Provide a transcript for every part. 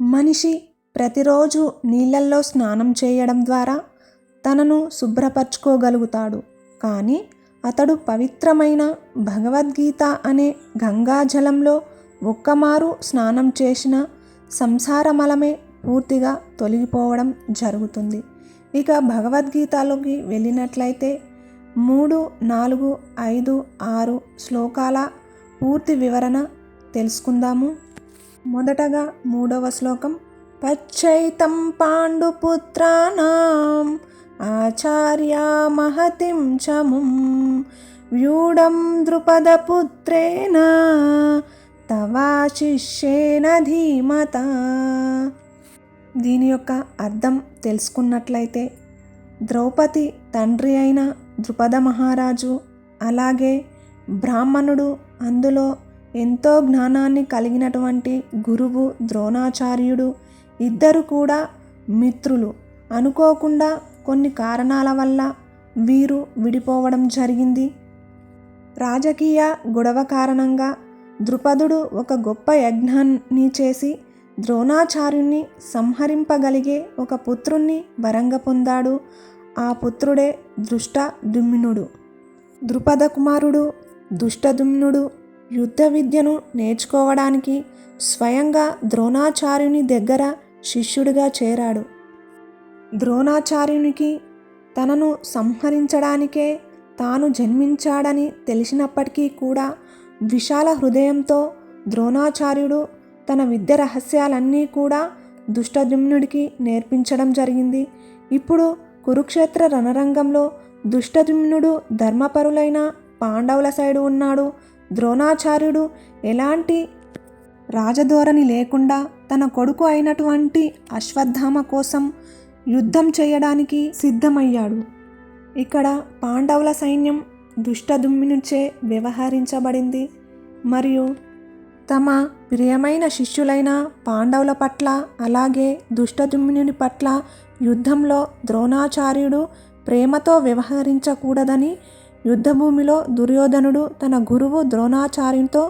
మనిషి ప్రతిరోజు నీళ్ళల్లో స్నానం చేయడం ద్వారా తనను శుభ్రపరచుకోగలుగుతాడు. కానీ అతడు పవిత్రమైన భగవద్గీత అనే గంగాజలంలో ఒక్కమారు స్నానం చేసిన సంసారమలమే పూర్తిగా తొలగిపోవడం జరుగుతుంది. ఇక భగవద్గీతలోకి వెళ్ళినట్లయితే 3, 4, 5, 6 శ్లోకాల పూర్తి వివరణ తెలుసుకుందాము. మొదటగా 3వ శ్లోకం. పచ్చైతం పాండుపుత్రానాం ఆచార్య మహతిం చముం వ్యూఢం ద్రుపదపుత్రేణ తవా శిష్యేన ధీమతా. దీని యొక్క అర్థం తెలుసుకున్నట్లయితే ద్రౌపది తండ్రి అయిన ద్రుపద మహారాజు, అలాగే బ్రాహ్మణుడు, అందులో ఎంతో జ్ఞానాన్ని కలిగినటువంటి గురువు ద్రోణాచార్యుడు ఇద్దరు కూడా మిత్రులు. అనుకోకుండా కొన్ని కారణాల వల్ల వీరు విడిపోవడం జరిగింది. రాజకీయ గొడవ కారణంగా ద్రుపదుడు ఒక గొప్ప యజ్ఞాన్ని చేసి ద్రోణాచార్యుణ్ణి సంహరింపగలిగే ఒక పుత్రుణ్ణి వరంగా పొందాడు. ఆ పుత్రుడే ధృష్టద్యుమ్నుడు. ద్రుపద కుమారుడు ధృష్టద్యుమ్నుడు యుద్ధ విద్యను నేర్చుకోవడానికి స్వయంగా ద్రోణాచార్యుని దగ్గర శిష్యుడిగా చేరాడు. ద్రోణాచార్యునికి తనను సంహరించడానికే తాను జన్మించాడని తెలిసినప్పటికీ కూడా విశాల హృదయంతో ద్రోణాచార్యుడు తన విద్య రహస్యాలన్నీ కూడా ధృష్టద్యుమ్నుడికి నేర్పించడం జరిగింది. ఇప్పుడు కురుక్షేత్ర రణరంగంలో ధృష్టద్యుమ్నుడు ధర్మపరులైన పాండవుల సైడు ఉన్నాడు. ద్రోణాచార్యుడు ఎలాంటి రాజధోరణి లేకుండా తన కొడుకు అయినటువంటి అశ్వత్థామ కోసం యుద్ధం చేయడానికి సిద్ధమయ్యాడు. ఇక్కడ పాండవుల సైన్యం ధృష్టద్యుమ్నుచే వ్యవహరించబడింది. మరియు తమ ప్రియమైన శిష్యులైన పాండవుల పట్ల, అలాగే ధృష్టద్యుమ్నుని పట్ల యుద్ధంలో ద్రోణాచార్యుడు ప్రేమతో వ్యవహరించకూడదని యుద్ధభూమిలో దుర్యోధనుడు తన గురువు ద్రోణాచార్యునితో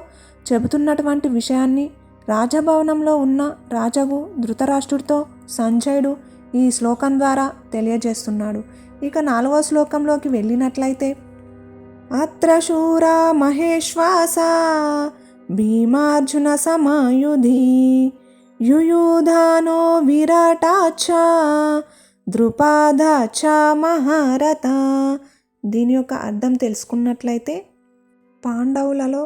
చెబుతున్నటువంటి విషయాన్ని రాజభవనంలో ఉన్న రాజగు ధృతరాష్ట్రుడితో సంజయుడు ఈ శ్లోకం ద్వారా తెలియజేస్తున్నాడు. ఇక 4వ శ్లోకంలోకి వెళ్ళినట్లయితే అత్ర శూరా మహేశ్వాసా భీమార్జున సమాయుధి యుయుధానో విరాటాచ ద్రుపదాచ మహారథ. దీని యొక్క అర్థం తెలుసుకున్నట్లయితే పాండవులలో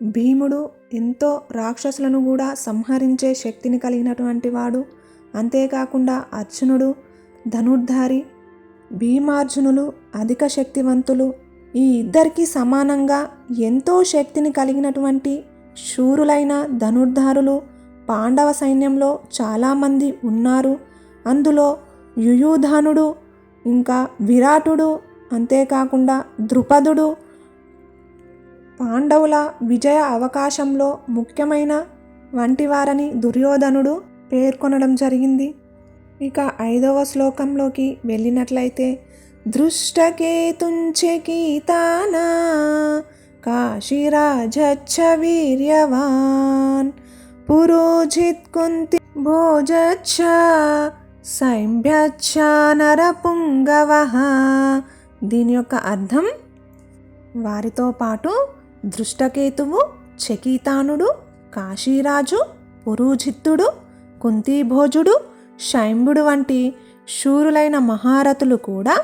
భీముడు ఎంతో రాక్షసులను కూడా సంహరించే శక్తిని కలిగినటువంటి వాడు. అంతేకాకుండా అర్జునుడు ధనుర్ధారి, భీమార్జునులు అధిక శక్తివంతులు. ఈ ఇద్దరికి సమానంగా ఎంతో శక్తిని కలిగినటువంటి శూరులైన ధనుర్ధారులు పాండవ సైన్యంలో చాలామంది ఉన్నారు. అందులో యుయుధానుడు, ఇంకా విరాటుడు, అంతేకాకుండా ద్రుపదుడు పాండవుల విజయ అవకాశంలో ముఖ్యమైన వంటివారని దుర్యోధనుడు పేర్కొనడం జరిగింది. ఇక 5వ శ్లోకంలోకి వెళ్ళినట్లయితే దృష్టకేతుంచకీతానా కాశీరాజచ్చ వీర్యవాన్ పురోజిత్ కుంతి భోజచ్చ సైంభ్యచ్చ నరపుంగవః. దీని యొక్క అర్థం వారితో పాటు దృష్టకేతువు, చకీతానుడు, కాశీరాజు, పురోజిత్తుడు, కుంతిభోజుడు, శైంభుడు వంటి శూరులైన మహారథులు కూడా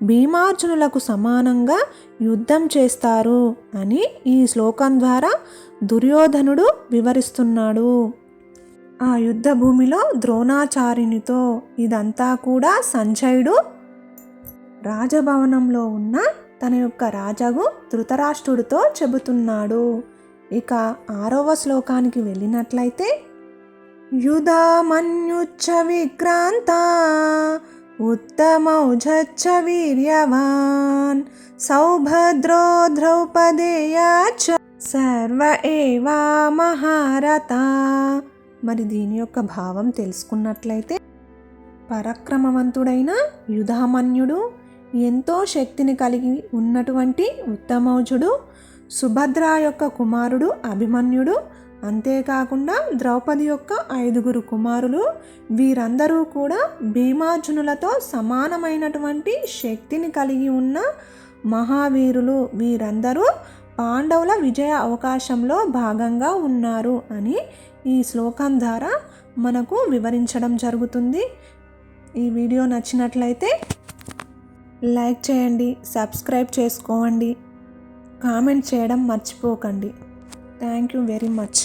భీమార్జునులకు సమానంగా యుద్ధం చేస్తారు అని ఈ శ్లోకం ద్వారా దుర్యోధనుడు వివరిస్తున్నాడు. ఆ యుద్ధ భూమిలో ద్రోణాచార్యునితో ఇదంతా కూడా సంజయుడు రాజభవనంలో ఉన్న తన యొక్క రాజగు ధృతరాష్ట్రుడితో చెబుతున్నాడు. ఇక 6వ శ్లోకానికి వెళ్ళినట్లయితే యుధామన్యుచ్చ విక్రాంత ఉత్తమౌజచ్చ వీర్యవాన్ సౌభద్రో ద్రౌపదేయాచ సర్వ ఏవా మహారథ. మరి దీని యొక్క భావం తెలుసుకున్నట్లయితే పరాక్రమవంతుడైన యుధామన్యుడు ఎంతో శక్తిని కలిగి ఉన్నటువంటి ఉత్తమౌజుడు, సుభద్ర యొక్క కుమారుడు అభిమన్యుడు, అంతేకాకుండా ద్రౌపది యొక్క 5 కుమారులు, వీరందరూ కూడా భీమార్జునులతో సమానమైనటువంటి శక్తిని కలిగి ఉన్న మహావీరులు. వీరందరూ పాండవుల విజయ అవకాశంలో భాగంగా ఉన్నారు అని ఈ శ్లోకం ద్వారా మనకు వివరించడం జరుగుతుంది. ఈ వీడియో నచ్చినట్లయితే లైక్ చేయండి, సబ్స్క్రైబ్ చేసుకోండి, కామెంట్ చేయడం మర్చిపోకండి. Thank you very much.